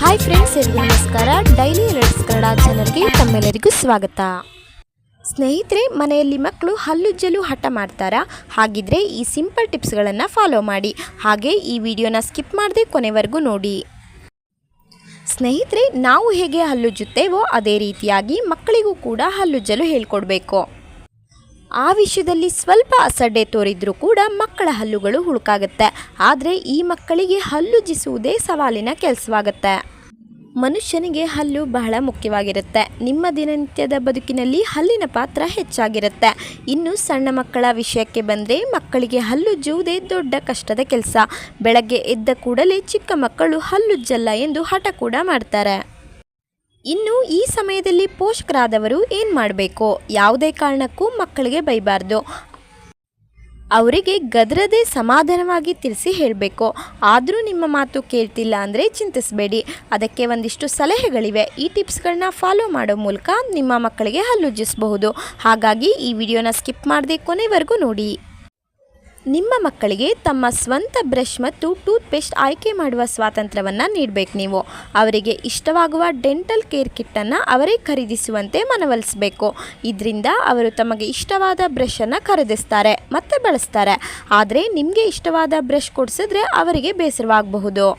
Hi friends, ಎಲ್ಲರಿಗೂ ನಮಸ್ಕಾರ. Daily alerts Kannada ಚಾನಲ್ಗೆ ತಮ್ಮೆಲ್ಲರಿಗೂ ಸ್ವಾಗತ. ಸ್ನೇಹಿತರೆ, ಮನೆಯಲ್ಲಿ ಮಕ್ಕಳು ಹಲ್ಲುಜ್ಜಲು ಹಠ ಮಾಡ್ತಾರಾ? ಹಾಗಿದ್ರೆ ಈ ಸಿಂಪಲ್ ಟಿಪ್ಸ್ಗಳನ್ನು ಫಾಲೋ ಮಾಡಿ. ಹಾಗೆ ಈ ವಿಡಿಯೋನ ಸ್ಕಿಪ್ ಮಾಡದೆ ಕೊನೆವರೆಗೂ ನೋಡಿ. ಸ್ನೇಹಿತರೆ, ನಾವು ಹೇಗೆ ಹಲ್ಲುಜ್ಜುತ್ತೇವೋ ಅದೇ ರೀತಿಯಾಗಿ ಮಕ್ಕಳಿಗೂ ಕೂಡ ಹಲ್ಲುಜ್ಜಲು ಹೇಳ್ಕೊಡ್ಬೇಕು. ಆ ವಿಷಯದಲ್ಲಿ ಸ್ವಲ್ಪ ಅಸಡ್ಡೆ ತೋರಿದ್ರೂ ಕೂಡ ಮಕ್ಕಳ ಹಲ್ಲುಗಳು ಹುಳುಕಾಗುತ್ತೆ. ಆದರೆ ಈ ಮಕ್ಕಳಿಗೆ ಹಲ್ಲುಜ್ಜಿಸುವುದೇ ಸವಾಲಿನ ಕೆಲಸವಾಗುತ್ತೆ. ಮನುಷ್ಯನಿಗೆ ಹಲ್ಲು ಬಹಳ ಮುಖ್ಯವಾಗಿರುತ್ತೆ. ನಿಮ್ಮ ದಿನನಿತ್ಯದ ಬದುಕಿನಲ್ಲಿ ಹಲ್ಲಿನ ಪಾತ್ರ ಹೆಚ್ಚಾಗಿರುತ್ತೆ. ಇನ್ನು ಸಣ್ಣ ಮಕ್ಕಳ ವಿಷಯಕ್ಕೆ ಬಂದರೆ, ಮಕ್ಕಳಿಗೆ ಹಲ್ಲುಜ್ಜುವುದೇ ದೊಡ್ಡ ಕಷ್ಟದ ಕೆಲಸ. ಬೆಳಗ್ಗೆ ಎದ್ದ ಕೂಡಲೇ ಚಿಕ್ಕ ಮಕ್ಕಳು ಹಲ್ಲುಜ್ಜಲ್ಲ ಎಂದು ಹಠ ಕೂಡ ಮಾಡ್ತಾರೆ. ಇನ್ನು ಈ ಸಮಯದಲ್ಲಿ ಪೋಷಕರಾದವರು ಏನು ಮಾಡಬೇಕು? ಯಾವುದೇ ಕಾರಣಕ್ಕೂ ಮಕ್ಕಳಿಗೆ ಬೈಬಾರ್ದು. ಅವರಿಗೆ ಗದರದೆ ಸಮಾಧಾನವಾಗಿ ತಿಳಿಸಿ ಹೇಳಬೇಕು. ಆದರೂ ನಿಮ್ಮ ಮಾತು ಕೇಳ್ತಿಲ್ಲ ಅಂದರೆ ಚಿಂತಿಸಬೇಡಿ. ಅದಕ್ಕೆ ಒಂದಿಷ್ಟು ಸಲಹೆಗಳಿವೆ. ಈ ಟಿಪ್ಸ್ಗಳನ್ನ ಫಾಲೋ ಮಾಡೋ ಮೂಲಕ ನಿಮ್ಮ ಮಕ್ಕಳಿಗೆ ಹಲ್ಲುಜ್ಜಿಸಬಹುದು. ಹಾಗಾಗಿ ಈ ವಿಡಿಯೋನ ಸ್ಕಿಪ್ ಮಾಡದೆ ಕೊನೆವರೆಗೂ ನೋಡಿ. ನಿಮ್ಮ ಮಕ್ಕಳಿಗೆ ತಮ್ಮ ಸ್ವಂತ ಬ್ರಷ್ ಮತ್ತು ಟೂತ್ಪೇಸ್ಟ್ ಆಯ್ಕೆ ಮಾಡುವ ಸ್ವಾತಂತ್ರ್ಯವನ್ನು ನೀಡಬೇಕು. ನೀವು ಅವರಿಗೆ ಇಷ್ಟವಾಗುವ ಡೆಂಟಲ್ ಕೇರ್ ಕಿಟ್ಟನ್ನು ಅವರೇ ಖರೀದಿಸುವಂತೆ ಮನವೊಲಿಸಬೇಕು. ಇದರಿಂದ ಅವರು ತಮಗೆ ಇಷ್ಟವಾದ ಬ್ರಷನ್ನು ಖರೀದಿಸ್ತಾರೆ ಮತ್ತು ಬಳಸ್ತಾರೆ. ಆದರೆ ನಿಮಗೆ ಇಷ್ಟವಾದ ಬ್ರಷ್ ಕೊಡಿಸಿದ್ರೆ ಅವರಿಗೆ ಬೇಸರವಾಗಬಹುದು.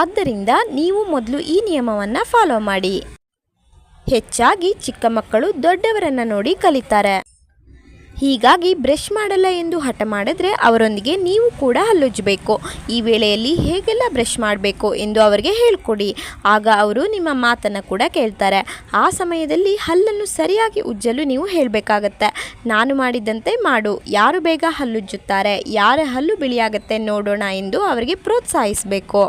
ಆದ್ದರಿಂದ ನೀವು ಮೊದಲು ಈ ನಿಯಮವನ್ನು ಫಾಲೋ ಮಾಡಿ. ಹೆಚ್ಚಾಗಿ ಚಿಕ್ಕ ಮಕ್ಕಳು ದೊಡ್ಡವರನ್ನು ನೋಡಿ ಕಲಿತಾರೆ. ಹೀಗಾಗಿ ಬ್ರಷ್ ಮಾಡಲ್ಲ ಎಂದು ಹಠ ಮಾಡಿದ್ರೆ ಅವರೊಂದಿಗೆ ನೀವು ಕೂಡ ಹಲ್ಲುಜ್ಜಬೇಕು. ಈ ವೇಳೆಯಲ್ಲಿ ಹೇಗೆಲ್ಲ ಬ್ರಷ್ ಮಾಡಬೇಕು ಎಂದು ಅವರಿಗೆ ಹೇಳಿಕೊಡಿ. ಆಗ ಅವರು ನಿಮ್ಮ ಮಾತನ್ನು ಕೂಡ ಕೇಳ್ತಾರೆ. ಆ ಸಮಯದಲ್ಲಿ ಹಲ್ಲನ್ನು ಸರಿಯಾಗಿ ಉಜ್ಜಲು ನೀವು ಹೇಳಬೇಕಾಗತ್ತೆ. ನಾನು ಮಾಡಿದಂತೆ ಮಾಡು, ಯಾರು ಬೇಗ ಹಲ್ಲುಜ್ಜುತ್ತಾರೆ, ಯಾರ ಹಲ್ಲು ಬಿಳಿಯಾಗತ್ತೆ ನೋಡೋಣ ಎಂದು ಅವರಿಗೆ ಪ್ರೋತ್ಸಾಹಿಸಬೇಕು.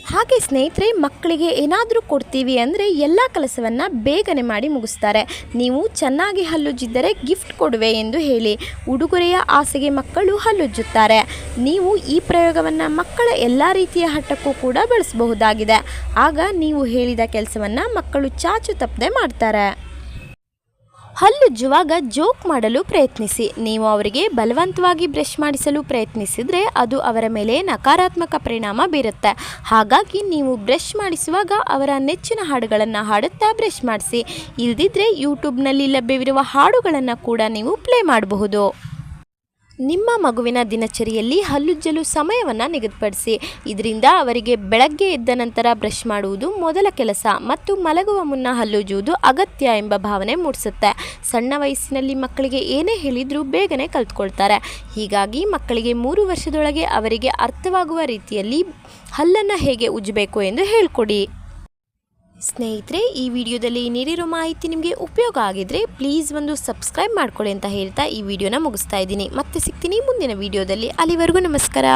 ಹಾಗೆ ಸ್ನೇಹಿತರೆ, ಮಕ್ಕಳಿಗೆ ಏನಾದರೂ ಕೊಡ್ತೀವಿ ಅಂದರೆ ಎಲ್ಲ ಕೆಲಸವನ್ನು ಬೇಗನೆ ಮಾಡಿ ಮುಗಿಸ್ತಾರೆ. ನೀವು ಚೆನ್ನಾಗಿ ಹಲ್ಲುಜ್ಜಿದ್ದರೆ ಗಿಫ್ಟ್ ಕೊಡುವೆ ಎಂದು ಹೇಳಿ. ಉಡುಗೊರೆಯ ಆಸೆಗೆ ಮಕ್ಕಳು ಹಲ್ಲುಜ್ಜುತ್ತಾರೆ. ನೀವು ಈ ಪ್ರಯೋಗವನ್ನು ಮಕ್ಕಳ ಎಲ್ಲ ರೀತಿಯ ಹಠಕ್ಕೂ ಕೂಡ ಬಳಸಬಹುದಾಗಿದೆ. ಆಗ ನೀವು ಹೇಳಿದ ಕೆಲಸವನ್ನು ಮಕ್ಕಳು ಚಾಚು ತಪ್ಪದೆ ಮಾಡ್ತಾರೆ. ಹಲ್ಲುಜ್ಜುವಾಗ ಜೋಕ್ ಮಾಡಲು ಪ್ರಯತ್ನಿಸಿ. ನೀವು ಅವರಿಗೆ ಬಲವಂತವಾಗಿ ಬ್ರಷ್ ಮಾಡಿಸಲು ಪ್ರಯತ್ನಿಸಿದರೆ ಅದು ಅವರ ಮೇಲೆ ನಕಾರಾತ್ಮಕ ಪರಿಣಾಮ ಬೀರುತ್ತೆ. ಹಾಗಾಗಿ ನೀವು ಬ್ರಷ್ ಮಾಡಿಸುವಾಗ ಅವರ ನೆಚ್ಚಿನ ಹಾಡುಗಳನ್ನು ಹಾಡುತ್ತಾ ಬ್ರಷ್ ಮಾಡಿಸಿ. ಇಲ್ಲದಿದ್ದರೆ ಯೂಟ್ಯೂಬ್ನಲ್ಲಿ ಲಭ್ಯವಿರುವ ಹಾಡುಗಳನ್ನು ಕೂಡ ನೀವು ಪ್ಲೇ ಮಾಡಬಹುದು. ನಿಮ್ಮ ಮಗುವಿನ ದಿನಚರಿಯಲ್ಲಿ ಹಲ್ಲುಜ್ಜಲು ಸಮಯವನ್ನು ನಿಗದಿಪಡಿಸಿ. ಇದರಿಂದ ಅವರಿಗೆ ಬೆಳಗ್ಗೆ ಎದ್ದ ನಂತರ ಬ್ರಷ್ ಮಾಡುವುದು ಮೊದಲ ಕೆಲಸ ಮತ್ತು ಮಲಗುವ ಮುನ್ನ ಹಲ್ಲುಜ್ಜುವುದು ಅಗತ್ಯ ಎಂಬ ಭಾವನೆ ಮೂಡಿಸುತ್ತೆ. ಸಣ್ಣ ವಯಸ್ಸಿನಲ್ಲಿ ಮಕ್ಕಳಿಗೆ ಏನೇ ಹೇಳಿದರೂ ಬೇಗನೆ ಕಲ್ತ್ಕೊಳ್ತಾರೆ. ಹೀಗಾಗಿ ಮಕ್ಕಳಿಗೆ 3 ವರ್ಷದೊಳಗೆ ಅವರಿಗೆ ಅರ್ಥವಾಗುವ ರೀತಿಯಲ್ಲಿ ಹಲ್ಲನ್ನು ಹೇಗೆ ಉಜ್ಜಬೇಕು ಎಂದು ಹೇಳಿಕೊಡಿ. ಸ್ನೇಹಿತರೆ, ಈ ವಿಡಿಯೋದಲ್ಲಿ ನೀಡಿರೋ ಮಾಹಿತಿ ನಿಮಗೆ ಉಪಯೋಗ ಆಗಿದ್ರೆ ಪ್ಲೀಸ್ ಒಂದು ಸಬ್ಸ್ಕ್ರೈಬ್ ಮಾಡ್ಕೊಳ್ಳಿ ಅಂತ ಹೇಳ್ತಾ ಈ ವಿಡಿಯೋನ ಮುಗಿಸ್ತಾ ಇದ್ದೀನಿ. ಮತ್ತೆ ಸಿಗ್ತೀನಿ ಮುಂದಿನ ವಿಡಿಯೋದಲ್ಲಿ. ಅಲ್ಲಿವರೆಗೂ ನಮಸ್ಕಾರ.